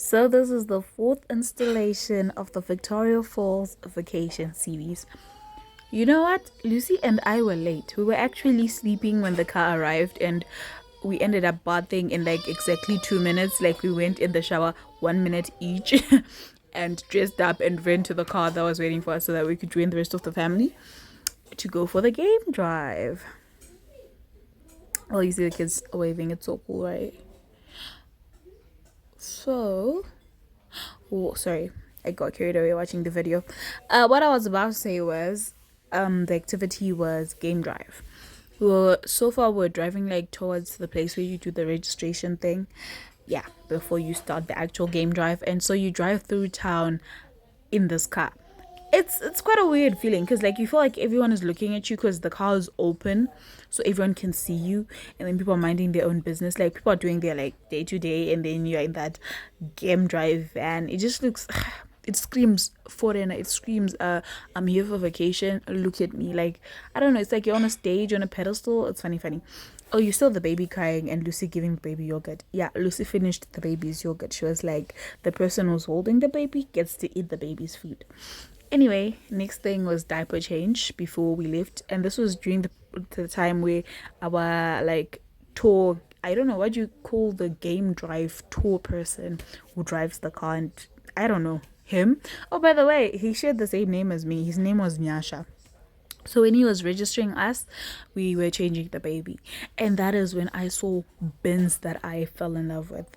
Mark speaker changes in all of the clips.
Speaker 1: So this is the fourth installation of the Victoria Falls vacation series. You know what? Lucy and I were late. We were actually sleeping when the car arrived, and we ended up bathing in like exactly 2 minutes. Like we went in the shower 1 minute each and dressed up and ran to the car that was waiting for us so that we could join the rest of the family to go for the game drive. Well, you see the kids waving. It's so cool, right? So, oh, sorry, I got carried away watching the video. What I was about to say was, the activity was game drive. So far we're driving like towards the place where you do the registration thing. Yeah, before you start the actual game drive, and so you drive through town in this car. It's quite a weird feeling because like you feel like everyone is looking at you because the car is open, so everyone can see you, and then people are minding their own business. Like people are doing their like day to day, and then you're in that game drive van. It just looks. It screams foreigner. It screams I'm here for vacation. Look at me. Like I don't know. It's like you're on a stage on a pedestal. It's funny. Oh, you saw the baby crying and Lucy giving the baby yogurt. Yeah, Lucy finished the baby's yogurt. She was like, the person who's holding the baby gets to eat the baby's food. Anyway, next thing was diaper change before we left, and this was during the time where our like tour. I don't know what you call the game drive tour person who drives the car, and I don't know him. Oh, by the way, he shared the same name as me. His name was Nyasha. So when he was registering us, we were changing the baby, and that is when I saw bins that I fell in love with.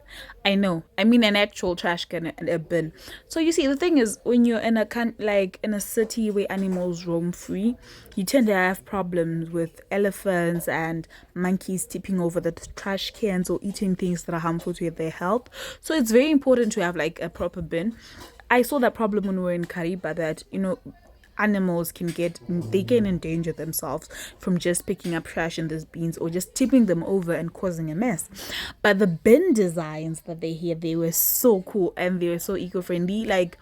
Speaker 1: I know, I mean an actual trash can and a bin. So you see, the thing is, when you're in in a city where animals roam free, you tend to have problems with elephants and monkeys tipping over the trash cans or eating things that are harmful to their health. So it's very important to have like a proper bin. I saw that problem when we were in Kariba, that animals can endanger themselves from just picking up trash in these bins or just tipping them over and causing a mess. But the bin designs that they were so cool and they were so eco-friendly. Like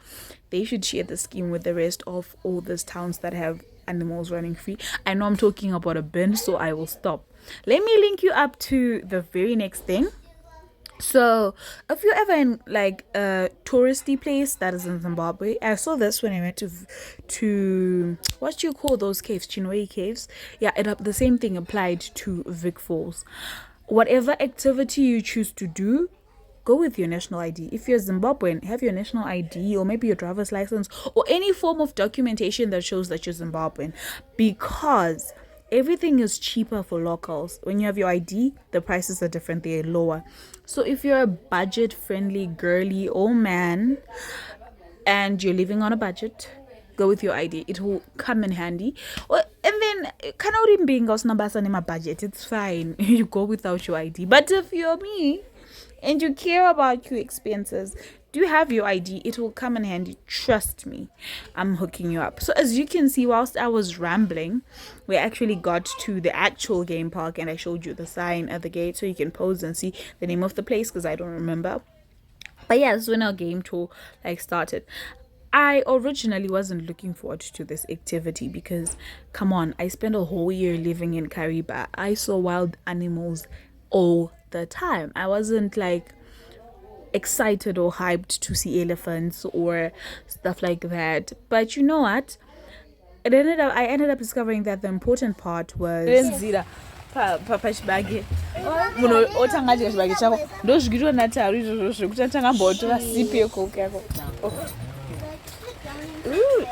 Speaker 1: they should share the scheme with the rest of all these towns that have animals running free. I know I'm talking about a bin, so I will stop. Let me link you up to the very next thing. So, if you're ever in like a touristy place that is in Zimbabwe, I saw this when I went to what do you call those caves? Chinwe caves. Yeah, the same thing applied to Vic Falls. Whatever activity you choose to do, go with your national ID. If you're Zimbabwean, have your national ID or maybe your driver's license or any form of documentation that shows that you're Zimbabwean, because everything is cheaper for locals. When you have your ID, the prices are different, they're lower. So if you're a budget friendly girly or man and you're living on a budget, go with your ID. It will come in handy. And then cannot being my budget, it's fine. You go without your ID. But if you're me and you care about your expenses, do have your ID. It will come in handy. Trust me. I'm hooking you up. So as you can see, whilst I was rambling, we actually got to the actual game park and I showed you the sign at the gate so you can pause and see the name of the place because I don't remember. But yeah, this is when our game tour started. I originally wasn't looking forward to this activity because, come on, I spent a whole year living in Kariba. I saw wild animals all the time. I wasn't like excited or hyped to see elephants or stuff like that. But you know what? I ended up discovering that the important part was pachibage munhu otanga chibage chako ndozvikitwa nataru izvozvo zvekuti atanga mbotora sipi yekoke yako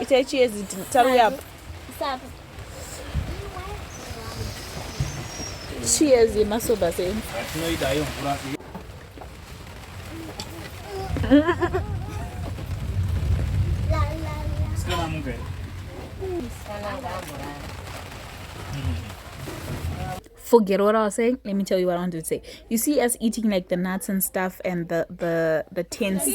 Speaker 1: itai chiezi taru yapo cheers yemasoba senu. Forget what I was saying. Let me tell you what I wanted to say. You see us eating like the nuts and stuff, and the tents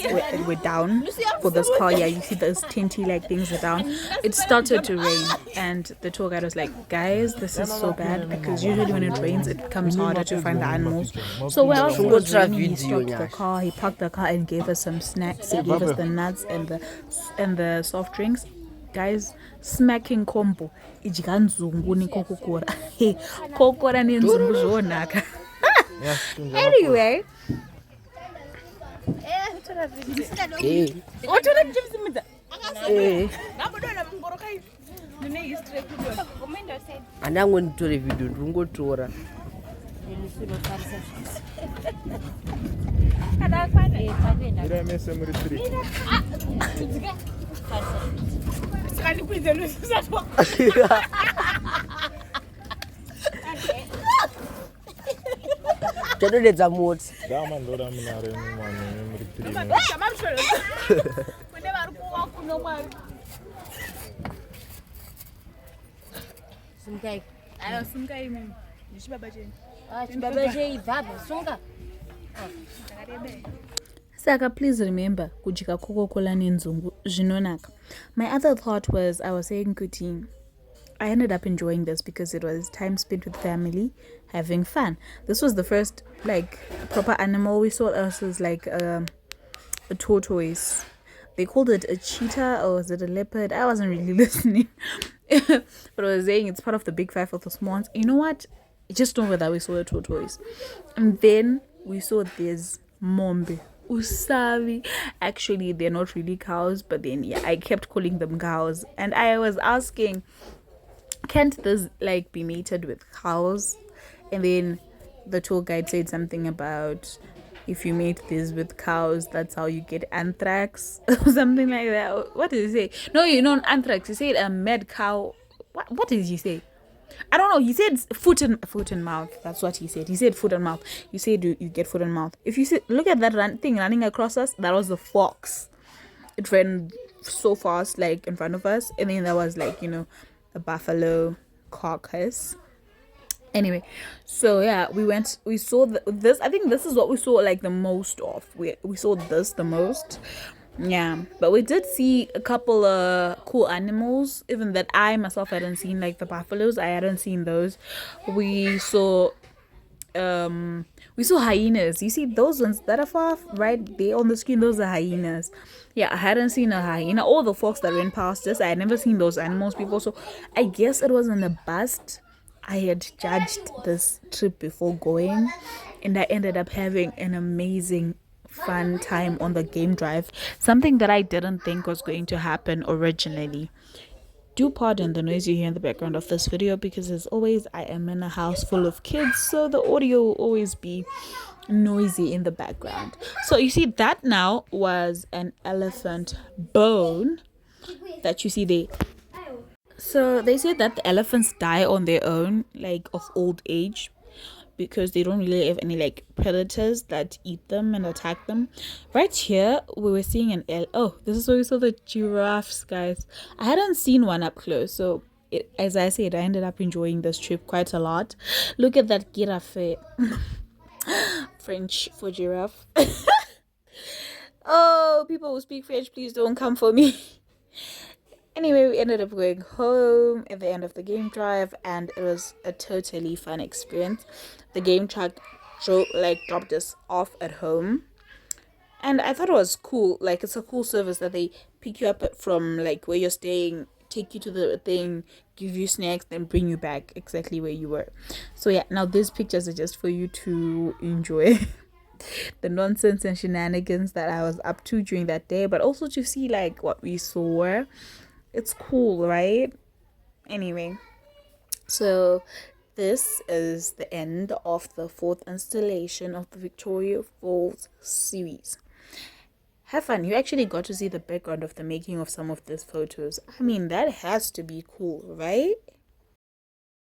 Speaker 1: were down for this car. Yeah, you see those tenty like things are down. It started to rain, and the tour guide was like, "Guys, this is so bad because usually when it rains, it becomes harder to find the animals." So while it was raining, he stopped the car. He parked the car and gave us some snacks. He gave us the nuts and the soft drinks. Guys, smacking combo idya nzungu nikokokora kokora nenzungu zvonaka. Anyway,
Speaker 2: Eh. Eh. Andangonditora video ndingotora. Chadodedza moti.
Speaker 3: Simkai.
Speaker 1: Ayo simkai mimi. Nishibaba cheni.
Speaker 3: Chibaba chei baba sunga.
Speaker 1: Saka, please remember kujika Coca-Cola nenzungu zvinonaka. My other thought was, I was saying Kuti, I ended up enjoying this because it was time spent with family, having fun. This was the first like proper animal we saw. Us was like a tortoise. They called it a cheetah, or was it a leopard? I wasn't really listening. But I was saying it's part of the big five of the small ones. You know what? I just know that we saw a tortoise. And then we saw this mombe. Usavi. Actually, they're not really cows, but then yeah, I kept calling them cows. And I was asking, can't this like be mated with cows? And then the tour guide said something about, if you mate this with cows, that's how you get anthrax or something like that. What did he say? No, you know anthrax. He said a mad cow. What did he say? I don't know. He said foot and mouth. That's what he said. He said foot and mouth. You said you get foot and mouth. If you see, look at that thing running across us. That was the fox. It ran so fast, like in front of us, and then there was like, you know, a buffalo carcass. Anyway, so yeah, we saw this. I think this is what we saw like the most of. We saw this the most. Yeah, but we did see a couple of cool animals, even that I myself hadn't seen, like the buffaloes. I hadn't seen those. We saw hyenas. You see those ones that are far right there on the screen, those are hyenas. Yeah, I hadn't seen a hyena. All the folks that went past us, I had never seen those animals before, so I guess it wasn't a bust. I had judged this trip before going, and I ended up having an amazing fun time on the game drive, something that I didn't think was going to happen originally. Do pardon the noise you hear in the background of this video, because as always I am in a house full of kids, so the audio will always be noisy in the background. So you see, that now was an elephant bone that you see there. So they say that the elephants die on their own, like of old age, because they don't really have any like predators that eat them and attack them. Right here we were seeing this is where we saw the giraffes, guys. I hadn't seen one up close, so as I said, I ended up enjoying this trip quite a lot. Look at that giraffe. French for giraffe. Oh, people who speak French, please don't come for me. Anyway, we ended up going home at the end of the game drive, and it was a totally fun experience. The game truck dropped us off at home, and I thought it was cool. Like, it's a cool service that they pick you up from like where you're staying, take you to the thing, give you snacks, then bring you back exactly where you were. So yeah, now these pictures are just for you to enjoy the nonsense and shenanigans that I was up to during that day, but also to see like what we saw. It's cool, right? Anyway, so this is the end of the 4th installation of the Victoria Falls series. Have fun. You actually got to see the background of the making of some of these photos. I mean, that has to be cool, right?